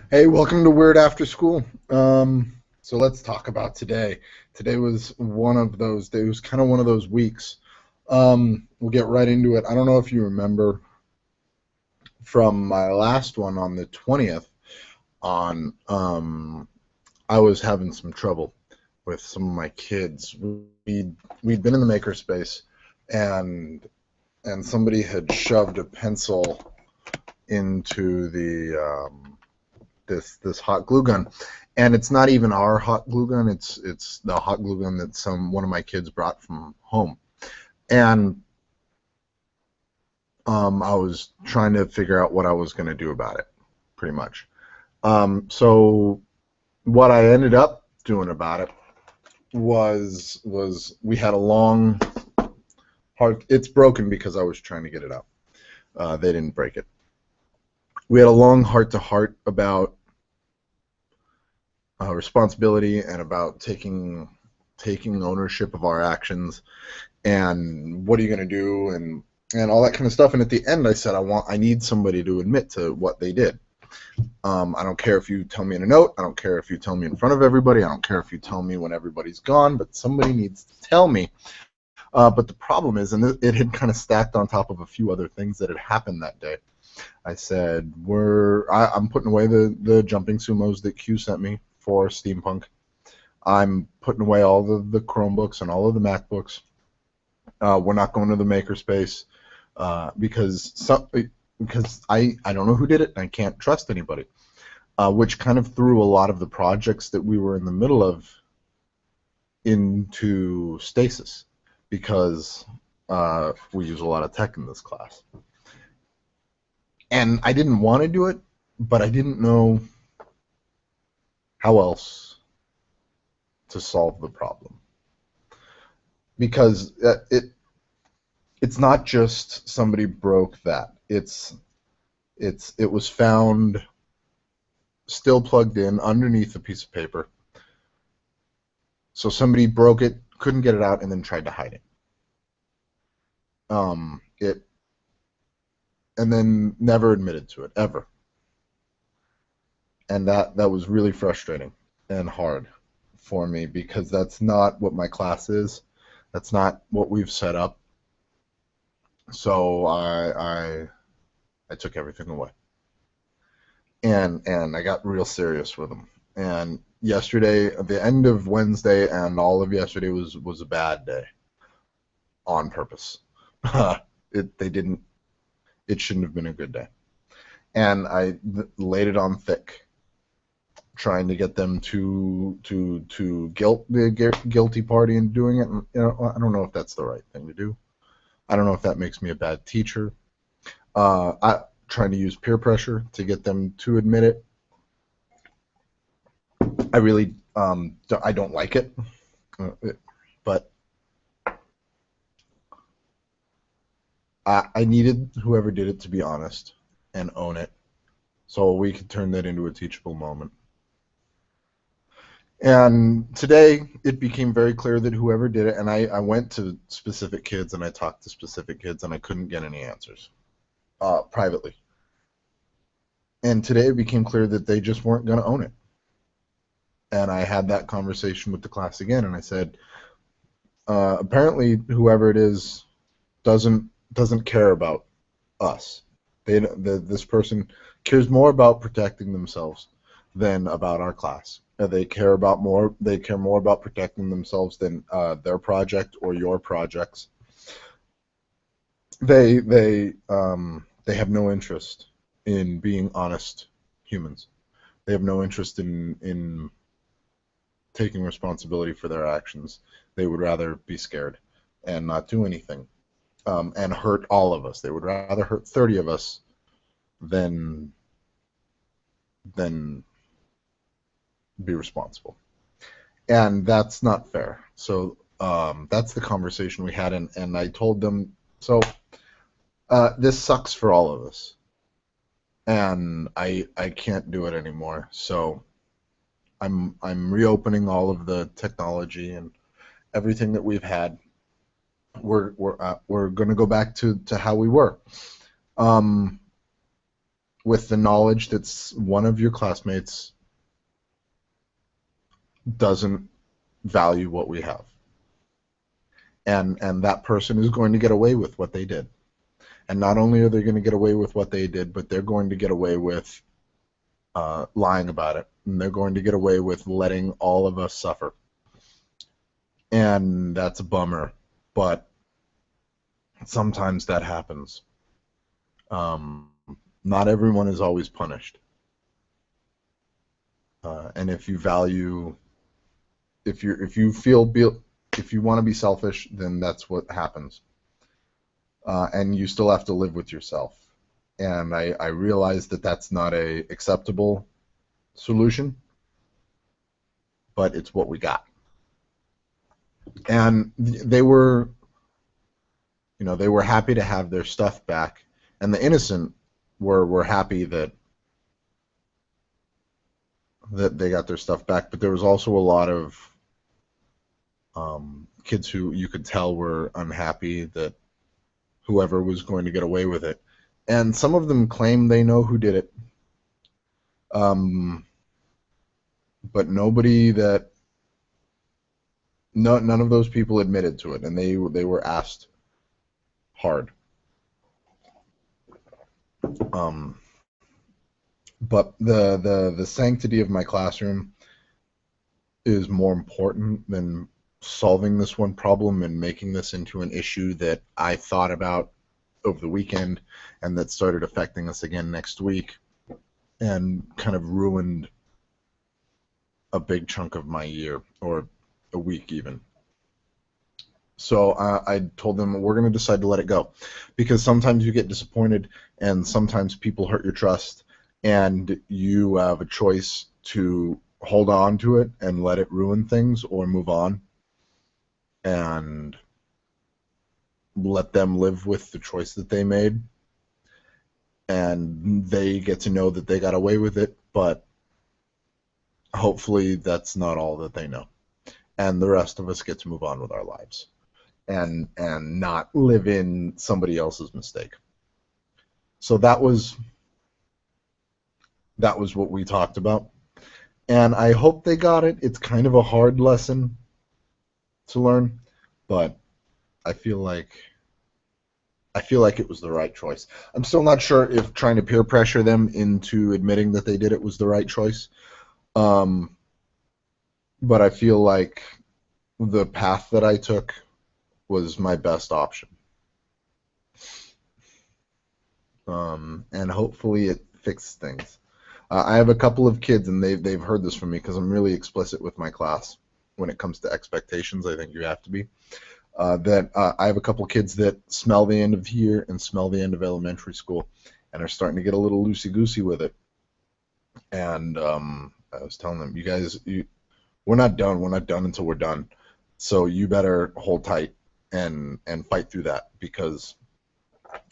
Hey, welcome to Weird After School. So let's talk about today. Today was one of those days, it was kind of one of those weeks. We'll get right into it. I don't know if you remember from my last one on the 20th on I was having some trouble with some of my kids. We'd been in the makerspace and somebody had shoved a pencil into the this hot glue gun, and it's not even our hot glue gun. It's the hot glue gun that one of my kids brought from home, and I was trying to figure out what I was going to do about it, pretty much. So what I ended up doing about it was we had a long hard. It's broken because I was trying to get it out. They didn't break it. We had a long heart to heart about responsibility and about taking ownership of our actions and what are you going to do and all that kind of stuff. And at the end, I said I need somebody to admit to what they did. I don't care if you tell me in a note. I don't care if you tell me in front of everybody. I don't care if you tell me when everybody's gone. But somebody needs to tell me. But the problem is, and it had kind of stacked on top of a few other things that had happened that day. I said, I'm putting away the jumping sumos that Q sent me for Steampunk. I'm putting away all the Chromebooks and all of the MacBooks. We're not going to the makerspace because I don't know who did it and I can't trust anybody, which kind of threw a lot of the projects that we were in the middle of into stasis because we use a lot of tech in this class. And I didn't want to do it, but I didn't know how else to solve the problem because it's not just somebody broke that. It was found still plugged in underneath a piece of paper. So somebody broke it, couldn't get it out, and then tried to hide it. It and then never admitted to it ever, and that was really frustrating and hard for me because that's not what my class is. That's not what we've set up. So I took everything away, and I got real serious with them. And yesterday, at the end of Wednesday, and all of yesterday was a bad day on purpose. They didn't. It shouldn't have been a good day, and I laid it on thick, trying to get them to guilt the guilty party in doing it. And, I don't know if that's the right thing to do. I don't know if that makes me a bad teacher. I trying to use peer pressure to get them to admit it. I really I don't like it, but I needed whoever did it to be honest and own it, so we could turn that into a teachable moment. And today it became very clear that whoever did it, and I went to specific kids and I talked to specific kids and I couldn't get any answers privately. And today it became clear that they just weren't going to own it. And I had that conversation with the class again, and I said, apparently whoever it is doesn't care about us. This person cares more about protecting themselves than about our class. They care more about protecting themselves than their project or your projects. They have no interest in being honest humans. They have no interest in taking responsibility for their actions. They would rather be scared and not do anything, and hurt all of us. They would rather hurt 30 of us than than be responsible. And that's not fair. So that's the conversation we had, and I told them, so this sucks for all of us, and I can't do it anymore. So I'm reopening all of the technology and everything that we've had. We're going to go back to how we were. Um, with the knowledge that one of your classmates doesn't value what we have. And that person is going to get away with what they did. And not only are they going to get away with what they did, but they're going to get away with lying about it. And they're going to get away with letting all of us suffer. And that's a bummer. But sometimes that happens. Not everyone is always punished. And if you value, if you want to be selfish, then that's what happens. And you still have to live with yourself. And I realize that that's not a acceptable solution, but it's what we got. And they were happy to have their stuff back, and the innocent were happy that they got their stuff back. But there was also a lot of kids who you could tell were unhappy that whoever was going to get away with it. And some of them claim they know who did it. But none of those people admitted to it, and they were asked hard. But the sanctity of my classroom is more important than solving this one problem and making this into an issue that I thought about over the weekend and that started affecting us again next week and kind of ruined a big chunk of my year, or a week even. So I told them we're going to decide to let it go, because sometimes you get disappointed and sometimes people hurt your trust, and you have a choice to hold on to it and let it ruin things, or move on and let them live with the choice that they made, and they get to know that they got away with it, but hopefully that's not all that they know, and the rest of us get to move on with our lives and not live in somebody else's mistake. So that was what we talked about, and I hope they got it. It's kind of a hard lesson to learn, but I feel like it was the right choice. I'm still not sure if trying to peer pressure them into admitting that they did it was the right choice. But I feel like the path that I took was my best option. And hopefully it fixed things. I have a couple of kids, and they've heard this from me because I'm really explicit with my class when it comes to expectations. I think you have to be. I have a couple kids that smell the end of year and smell the end of elementary school, and are starting to get a little loosey-goosey with it. And I was telling them, you guys, we're not done. We're not done until we're done. So you better hold tight and fight through that, because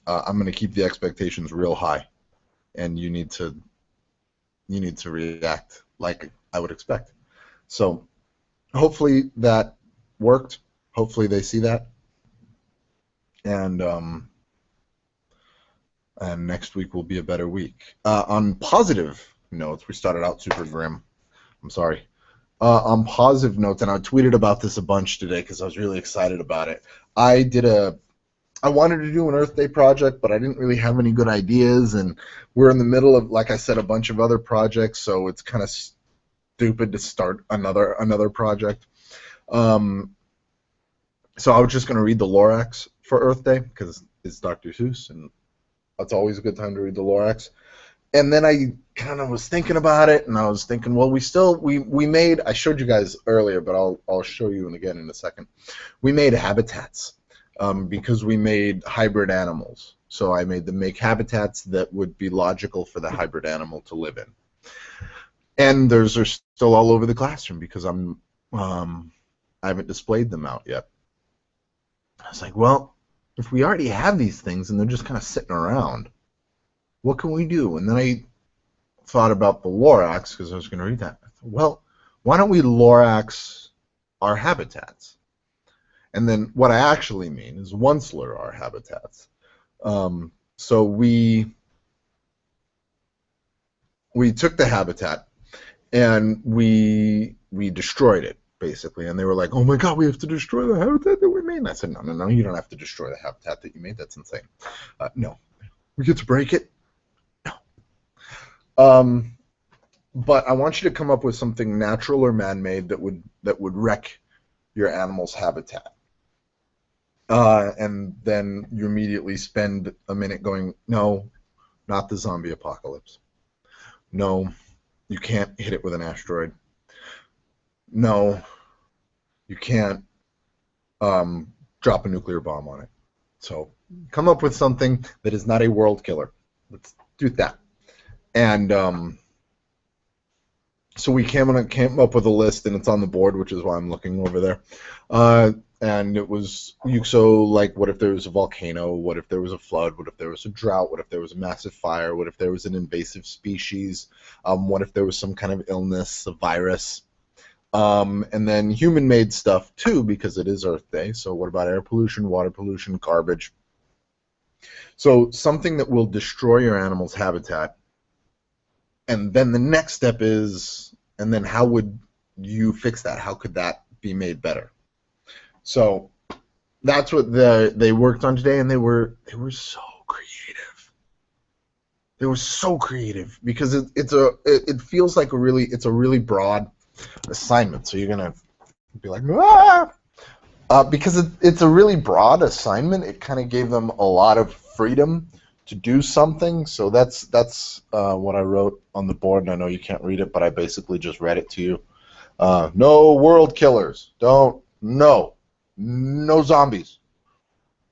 I'm going to keep the expectations real high, and you need to react like I would expect. So hopefully that worked. Hopefully they see that. And next week will be a better week. On positive notes, we started out super grim. I'm sorry. On positive notes, and I tweeted about this a bunch today because I was really excited about it. I wanted to do an Earth Day project, but I didn't really have any good ideas, and we're in the middle of, like I said, a bunch of other projects, so it's kind of stupid to start another project. So I was just going to read the Lorax for Earth Day because it's Dr. Seuss, and that's always a good time to read the Lorax. And then I kind of was thinking about it, and I was thinking, well, we made, I showed you guys earlier, but I'll show you again in a second. We made habitats because we made hybrid animals. So I made them make habitats that would be logical for the hybrid animal to live in. And those are still all over the classroom because I haven't displayed them out yet. I was like, well, if we already have these things and they're just kind of sitting around, what can we do? And then I thought about the Lorax because I was going to read that. I thought, well, why don't we Lorax our habitats? And then what I actually mean is Onceler our habitats. So we we took the habitat and we destroyed it basically, and they were like, "Oh my God, we have to destroy the habitat that we made." And I said, "No, you don't have to destroy the habitat that you made. That's insane. No, we get to break it. No." But I want you to come up with something natural or man-made that would wreck your animal's habitat. And then you immediately spend a minute going, "No, not the zombie apocalypse. No, you can't hit it with an asteroid. No, you can't drop a nuclear bomb on it. So come up with something that is not a world killer. Let's do that." And so we came up with a list, and it's on the board, which is why I'm looking over there. And it was like, what if there was a volcano? What if there was a flood? What if there was a drought? What if there was a massive fire? What if there was an invasive species? What if there was some kind of illness, a virus? And then human-made stuff too, because it is Earth Day. So what about air pollution, water pollution, garbage? So something that will destroy your animal's habitat. And then the next step is, and then how would you fix that? How could that be made better? So that's what they worked on today, and they were so creative. They were so creative because it feels like it's a really broad assignment. So you're gonna be like, "Ah!" Because it's a really broad assignment. It kind of gave them a lot of freedom to do something. So that's what I wrote on the board, and I know you can't read it, but I basically just read it to you. No world killers. No zombies.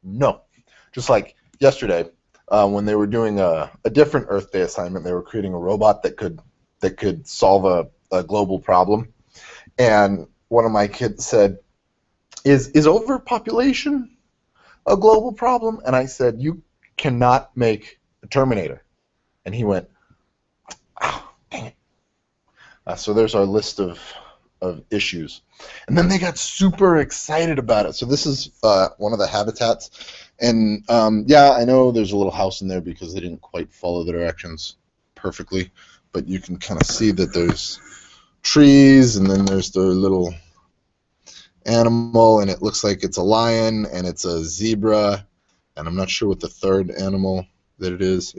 No. Just like yesterday, when they were doing a different Earth Day assignment, they were creating a robot that could solve a global problem. And one of my kids said, Is overpopulation a global problem? And I said, "You cannot make a Terminator." And he went, "Oh, dang it." So there's our list of issues. And then they got super excited about it. So this is one of the habitats. And yeah, I know there's a little house in there because they didn't quite follow the directions perfectly. But you can kind of see that there's trees, and then there's the little animal, and it looks like it's a lion, and it's a zebra, and I'm not sure what the third animal that it is.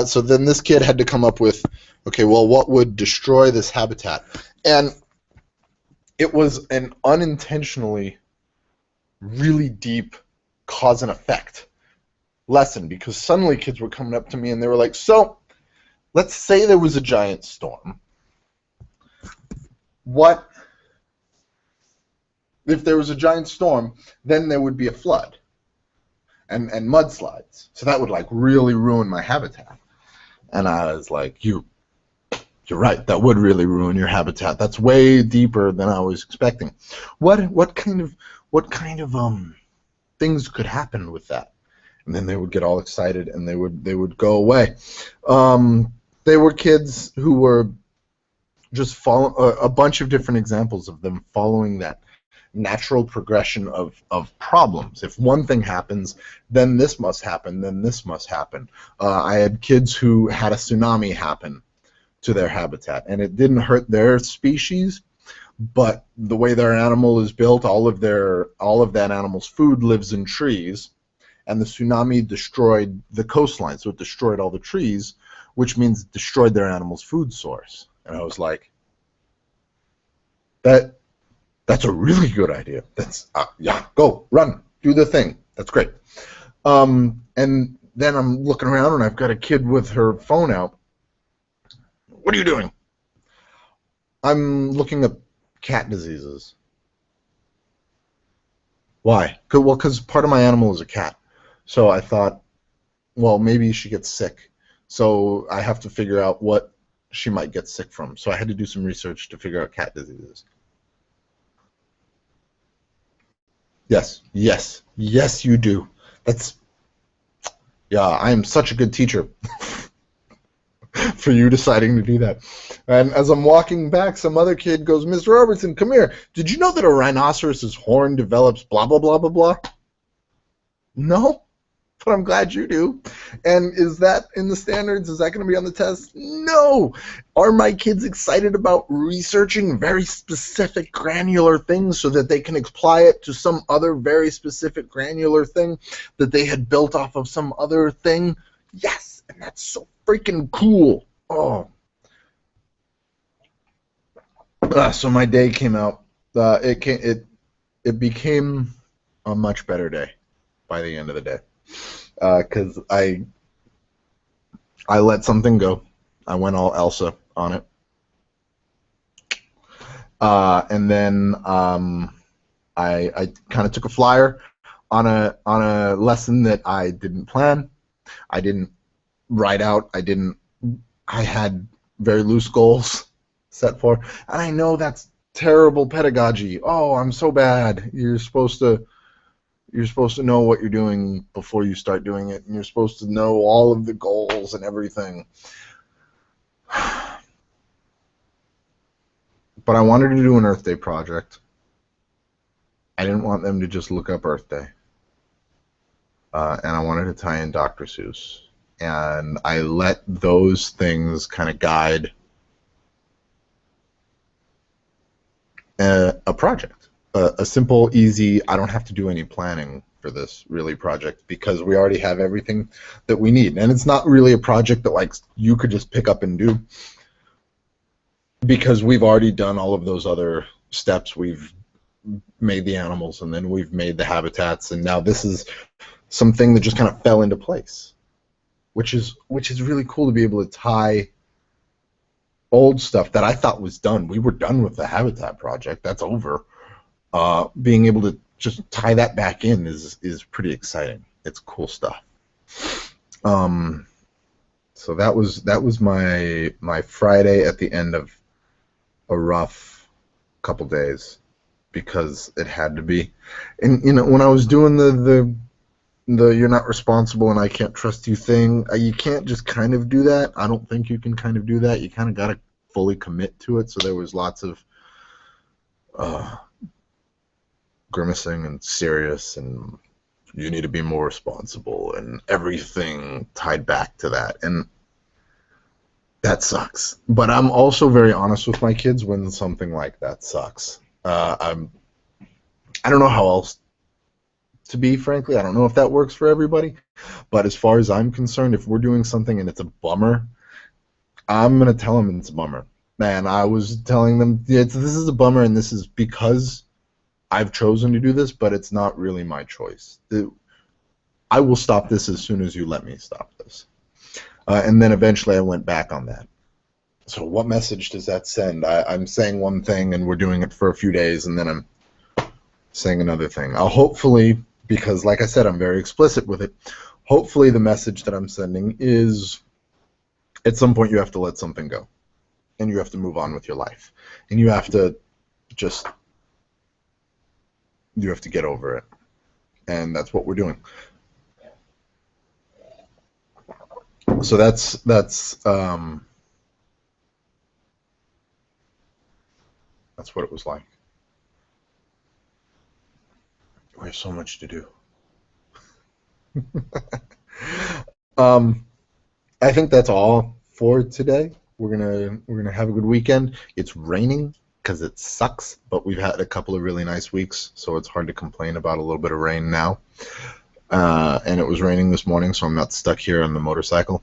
So then this kid had to come up with, okay, well, what would destroy this habitat? And it was an unintentionally really deep cause and effect lesson, because suddenly kids were coming up to me and they were like, "So let's say there was a giant storm. What if there was a giant storm, then there would be a flood and mudslides. So that would like really ruin my habitat." And I was like, You're right, that would really ruin your habitat. That's way deeper than I was expecting. What kind of things could happen with that? And then they would get all excited and they would go away. They were kids who were just following a bunch of different examples of them following that natural progression of problems. If one thing happens, then this must happen, then this must happen. I had kids who had a tsunami happen to their habitat, and it didn't hurt their species, but the way their animal is built, all of that animal's food lives in trees, and the tsunami destroyed the coastline, so it destroyed all the trees, which means it destroyed their animal's food source. And I was like, that's a really good idea. That's yeah, go, run, do the thing. That's great. And then I'm looking around, and I've got a kid with her phone out. "What are you doing?" "I'm looking up cat diseases." "Why?" Well, because part of my animal is a cat. So I thought, well, maybe she gets sick. So I have to figure out what she might get sick from. So I had to do some research to figure out cat diseases. Yes, you do. Yeah, I am such a good teacher for you deciding to do that. And as I'm walking back, some other kid goes, "Mr. Robertson, come here. Did you know that a rhinoceros's horn develops blah, blah, blah, blah, blah?" "No." but I'm glad you do. And is that in the standards? Is that going to be on the test? No. Are my kids excited about researching very specific granular things so that they can apply it to some other very specific granular thing that they had built off of some other thing? Yes, and that's so freaking cool. Oh. So my day came out. It became a much better day by the end of the day, because I let something go. I went all Elsa on it, and then I kind of took a flyer on a lesson that I didn't plan. I didn't write out. I had very loose goals set for, and I know that's terrible pedagogy. Oh, I'm so bad. You're supposed to know what you're doing before you start doing it, and you're supposed to know all of the goals and everything. But I wanted to do an Earth Day project. I didn't want them to just look up Earth Day. And I wanted to tie in Dr. Seuss. And I let those things kind of guide a project. A simple, easy, I don't have to do any planning for this really project because we already have everything that we need. And it's not really a project that like you could just pick up and do because we've already done all of those other steps. We've made the animals and then we've made the habitats, and now this is something that just kind of fell into place, which is really cool to be able to tie old stuff that I thought was done. We were done with the habitat project. That's over. Being able to just tie that back in is pretty exciting. It's cool stuff. So that was my Friday at the end of a rough couple days because it had to be. And you know, when I was doing the you're not responsible and I can't trust you thing, you can't just kind of do that. I don't think you can kind of do that. You kind of got to fully commit to it. So there was lots of grimacing and serious and you need to be more responsible and everything tied back to that, and that sucks. But I'm also very honest with my kids when something like that sucks. I don't know how else to be, frankly. I don't know if that works for everybody, but as far as I'm concerned, if we're doing something and it's a bummer, I'm gonna tell them it's a bummer. Man, I was telling them this is a bummer and this is because I've chosen to do this, but it's not really my choice. I will stop this as soon as you let me stop this. And then eventually I went back on that. So what message does that send? I'm saying one thing and we're doing it for a few days and then I'm saying another thing. I'll hopefully, because like I said, I'm very explicit with it, hopefully the message that I'm sending is at some point you have to let something go. And you have to move on with your life. And you have to just... you have to get over it, and that's what we're doing. So that's what it was like. We have so much to do. I think that's all for today. We're gonna have a good weekend. It's raining because it sucks, but we've had a couple of really nice weeks, so it's hard to complain about a little bit of rain now. And it was raining this morning, so I'm not stuck here on the motorcycle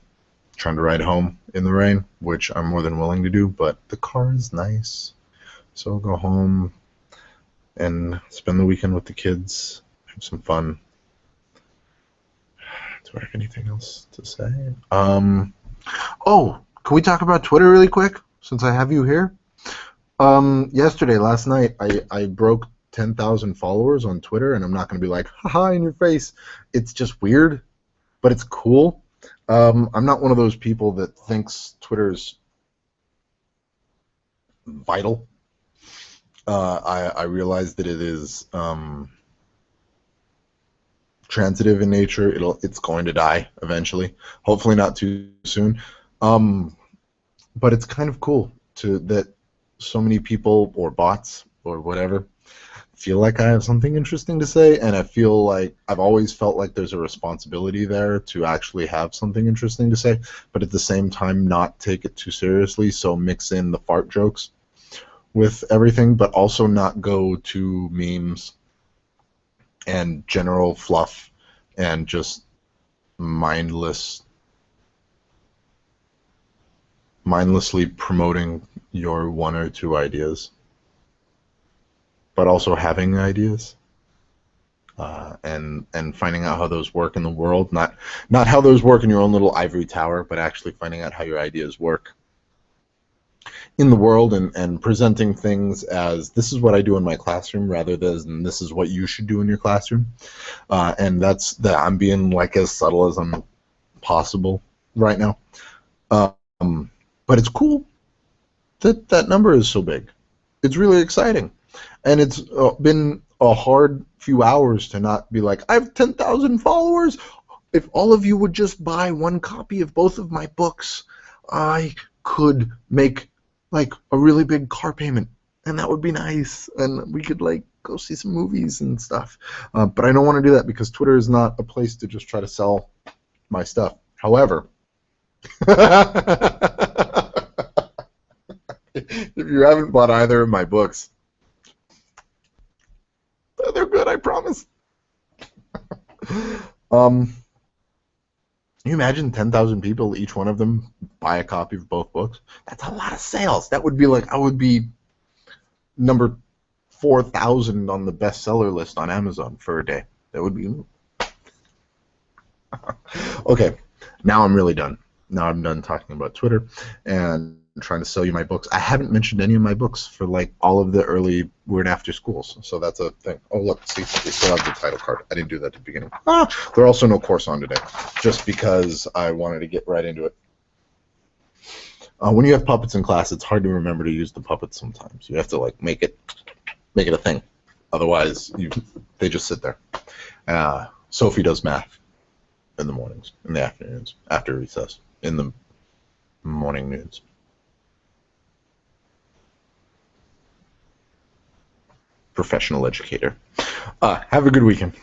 trying to ride home in the rain, which I'm more than willing to do, but the car is nice. So I'll go home and spend the weekend with the kids, have some fun. Do I have anything else to say? Oh, can we talk about Twitter really quick, since I have you here? Last night, I broke 10,000 followers on Twitter, and I'm not going to be like, haha, in your face. It's just weird, but it's cool. I'm not one of those people that thinks Twitter's vital. I realize that it is transitive in nature. It's going to die eventually. Hopefully not too soon. But it's kind of cool that so many people, or bots, or whatever, feel like I have something interesting to say, and I feel like I've always felt like there's a responsibility there to actually have something interesting to say, but at the same time not take it too seriously, so mix in the fart jokes with everything, but also not go to memes and general fluff and just mindlessly promoting your one or two ideas, but also having ideas, and finding out how those work in the world, not how those work in your own little ivory tower, but actually finding out how your ideas work in the world, and presenting things as this is what I do in my classroom rather than this is what you should do in your classroom. And that's that I'm being like as subtle as I'm possible right now. But it's cool that that number is so big. It's really exciting. And it's been a hard few hours to not be like, I have 10,000 followers. If all of you would just buy one copy of both of my books, I could make like a really big car payment, and that would be nice, and we could like go see some movies and stuff. But I don't want to do that because Twitter is not a place to just try to sell my stuff. However, if you haven't bought either of my books, they're good, I promise. Can you imagine 10,000 people, each one of them buy a copy of both books? That's a lot of sales. That would be like, I would be number 4,000 on the bestseller list on Amazon for a day. That would be... Okay, now I'm really done. Now I'm done talking about Twitter and trying to sell you my books. I haven't mentioned any of my books for like all of the early Weird After Schools, so that's a thing. Oh look, see, they still have the title card. I didn't do that at the beginning. There are also no course on today, just because I wanted to get right into it. When you have puppets in class, it's hard to remember to use the puppets sometimes. You have to like make it a thing. Otherwise, they just sit there. Sophie does math in the mornings, in the afternoons, after recess, in the morning noons. Professional educator. Have a good weekend.